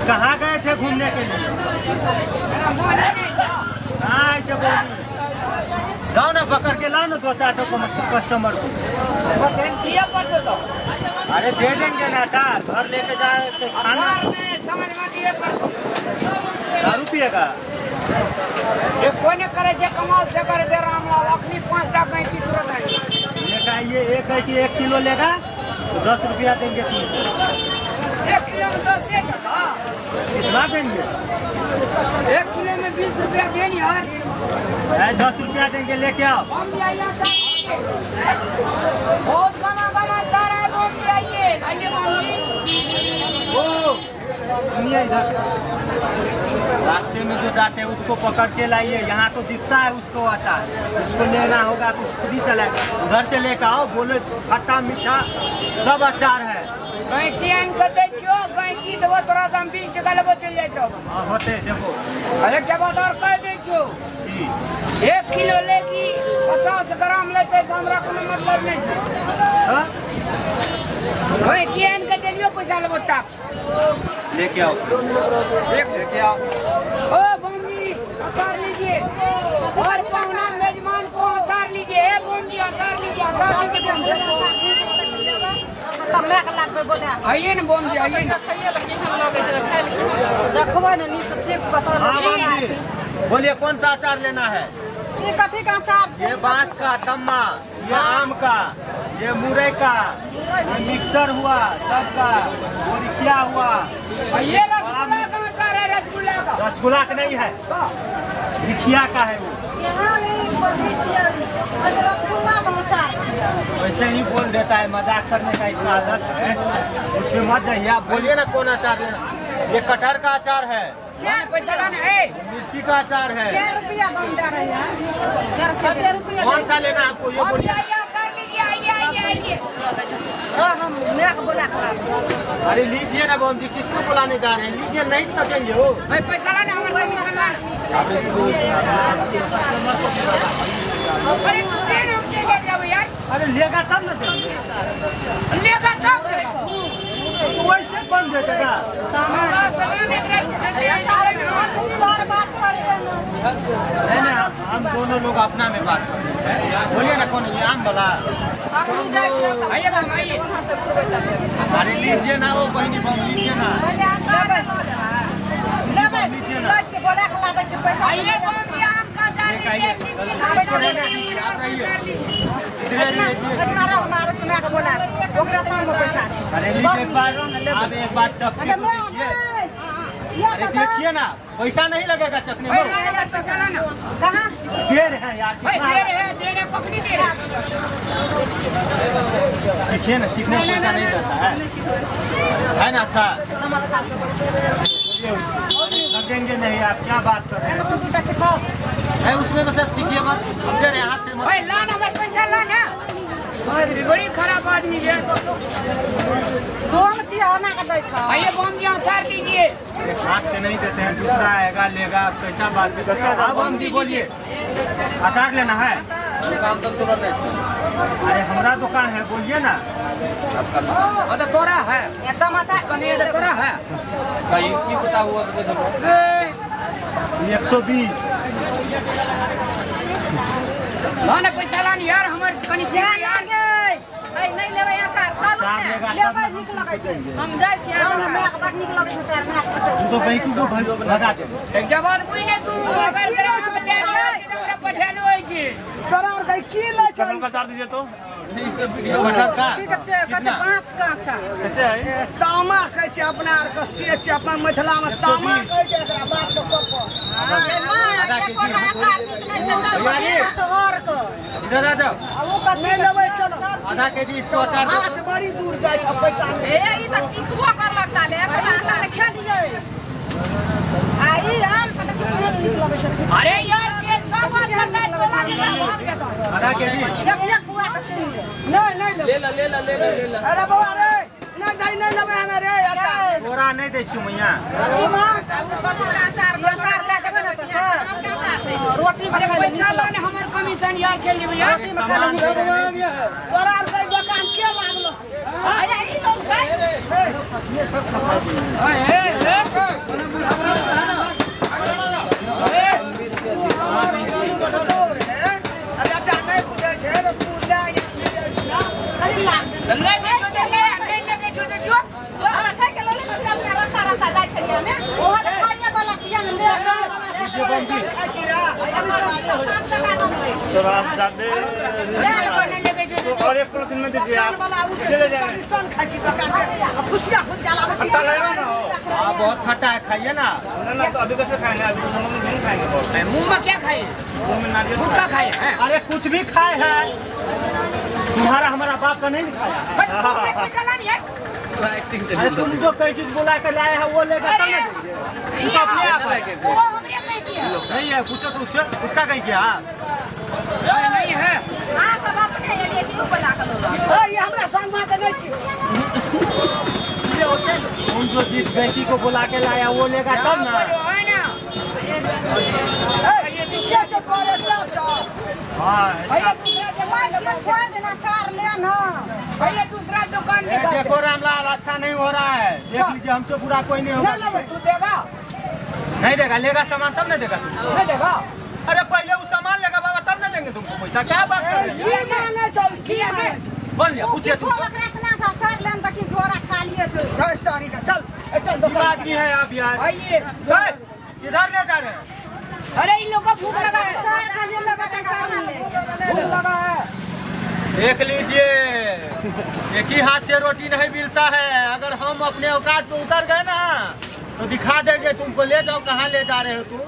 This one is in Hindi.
कहाँ गए थे घूमने के लिए? ऐसे बोलिए, जाओ ना पकड़ के लाओ ना 2-4 कस्टमर को। अरे दे देंगे ना अचार, घर लेके जाए तो खाना समझ में दिए पर दारू पिएगा। ये कोई न करे जे कमाल से करे जे रामलाल अपनी 5 टका की जरूरत है। ये एक है कि 1 किलो लेगा तो 10 रुपया देंगे तुमको। 1 किलो में 10 टका कितना देंगे? 1 किलो में 20 रुपया देनी यार। 10 रुपया देंगे, लेके आओ। बहुत बना चाह रहा है, घूम आइए मामी। ओ सुनिए, इधर रास्ते में जो जाते हैं उसको पकड़ के लाइए। यहाँ तो दिखता है उसको अचार, उसको लेना होगा तो खुद ही चला। उधर से लेकर आओ, बोले खट्टा मीठा सब अचार है। तोरा से 20 टका लेबो चल जाए। हाँ होते देखो। अरे क्या बात और कह दे छो 1 किलो लेगी 50 ग्राम ले, पैसा हमरा कोनो मतलब नहीं छै। कोई कियान के देलियो पैसा लेबो टाक लेके आओ, लेके आओ। ओ बम्बी अचार लीजिए, और पाहुना मेजमान को अचार लीजिए। ए बम्बी अचार लीजिए, अचार लीजिए। आइए ना बम्बी, आइए ना। हाँ बोलिए कौन सा अचार लेना है? ये कथी का अचार? ये बांस का तम्मा, ये आम का, ये मुरई का, ये मिक्सर हुआ सबका, बोरिकिया हुआ। ये रसगुल्ला का अचार है, रसगुल्ला का। रसगुल्ला का नहीं है, रिखिया का है वो। रसगुल्ला का अचार वैसे ही बोल देता है, मजाक करने का इसका आदत है, उसमें मत जाइए। आप बोलिए ना कौन अचार लेना। ये कटहर का अचार है, पैसा लाना है। मिर्ची का अचार है। 1 रुपया कम दे रहे हैं। कौन सा लेना है आपको ये बोलिए। अचार लीजिए, आइए। हम मैं को बोला खराब। अरे लीजिए ना बम जी, किसको बुलाने जा रहे हैं? लीजिए, नहीं ठकेंगे हो। भाई पैसा लाना, हमारे कमीशन लाना। अरे तेरे रुपये ले जाओ यार। अरे लेगा तब ना देंगे, लेगा तब तो वैसे बन देगा। नहीं नहीं, हम दोनों लोग अपना में बात करते हैं। बोलिए ना कौन, ये आम वाला। आइए मैम, आइए। अरे लीजिए ना वो बहनी बम, लीजिए ना। आइए बम, आम का अचार लीजिए। अरे लीजिए एक बार, आप एक बार चखिए। अरे देखिए ना, पैसा नहीं लगेगा चखने में। पैसा लाना। देर है यार, दे रहे पकड़ी दे रहे। सीखिए ना, सीखने में पैसा नहीं जाता है ना। अच्छा लगेंगे नहीं, आप क्या बात कर रहे हैं? उसमें बस सीखिए मत, हम दे रहे हाथ से मत। लाना मत, पैसा लाना। बड़ी खराब आदमी है। आइए बम जी, अचार लीजिए। हाथ से नहीं देते हैं, दूसरा आएगा लेगा, कैसा बात भी। अब हम जी बोलिए, अचार लेना है? अरे हमारा दुकान है, बोलिए ना। तोरा है एकदम अच्छा नहीं, तोरा है की पता हुआ 120। लाना पैसा लानी यार, हमारे कनी नहीं लेबै अचार सब लेबै, निक लगै छै। हम जाइ छी, हमरा बड़ निक लगै छै अचार। तू तो बैंकू को भगा दे। एक जवाब बुझले तू अगर करे तो दे हमरा पठेलो होय छै। तोरा और कहीं की ले छै? का चार्ज दीजिए तो। ठीक छै, कच्चे बांस का अचार कैसे है? तामा कहै छै अपना आर के, से छै अपना मिथिला में तामा कहै छै एकरा। बात के कोप इधर आ जाओ, नहीं लेबै चलो। आधा केजी इसको अचार। हाथ बड़ी दूर जाइ छै, पैसा नहीं। ई त चिकबो करलक ताले अपना खा लीजिए। आई आम पता कितना निक लगै छै। अरे यार ये सब बात करता है, तो भाग जाता। आधा केजी एक बुआ के नहीं ले ला। अरे बाबा रे, नहीं जाई नहीं लेबै हमे रे अचार। तोरा नहीं दै छी मैया। अचार ले देबै ना तो सर रोटी में खा पैसा लाने हमर कमीशन यार चल जेबै यार। तोरा और दुकान के लागलो। अरे ई तो ये सब सफाई तो आप जाते और एक दिन में दीजिए आप चले जाएंगे। हाँ बहुत खट्टा है, खाइए ना। तो अभी कैसे खाएंगे? अभी तो नहीं खाएंगे। मुंह में क्या खाए? मुंह में नारियल गुटखा खाए हैं? अरे कुछ भी खाए हैं, तुम्हारा हमारा बाप का नहीं खाया है। अरे तुम जो कहीं चीज बुला के लाए हैं वो लेकर तब ना देंगे। अपने आप नहीं है, पूछो तो उसका कहीं क्या नहीं है। हाँ सब आप खाइए क्यों बोला करो ये हमरा सम्मान नहीं चाहिए। तुम जो जिस बेटी को बुला के लाया वो लेगा तब ना। छोड़ देना, चार लेना। पहले दूसरा दुकान देखो रामलाल, अच्छा नहीं हो रहा है, देख लीजिए, हमसे बुरा कोई नहीं होगा। तू देगा नहीं देगा, लेगा सामान तब नहीं देगा तुमको। नहीं देगा? अरे पहले वो सामान लेगा बाबा तब नहीं देंगे तुमको पैसा। क्या बात कर रहे हैं? बोल लिया, पूछिए तुमको। आदमी है आप यार, इधर ले जा रहे हैं। अरे इन लोग को भूख लगा है। भूख लगा है। देख लीजिए, एक ही हाथ से रोटी नहीं मिलता है। अगर हम अपने औकात पे उतर गए ना तो दिखा देंगे तुमको। ले जाओ, कहाँ ले जा रहे हो तुम?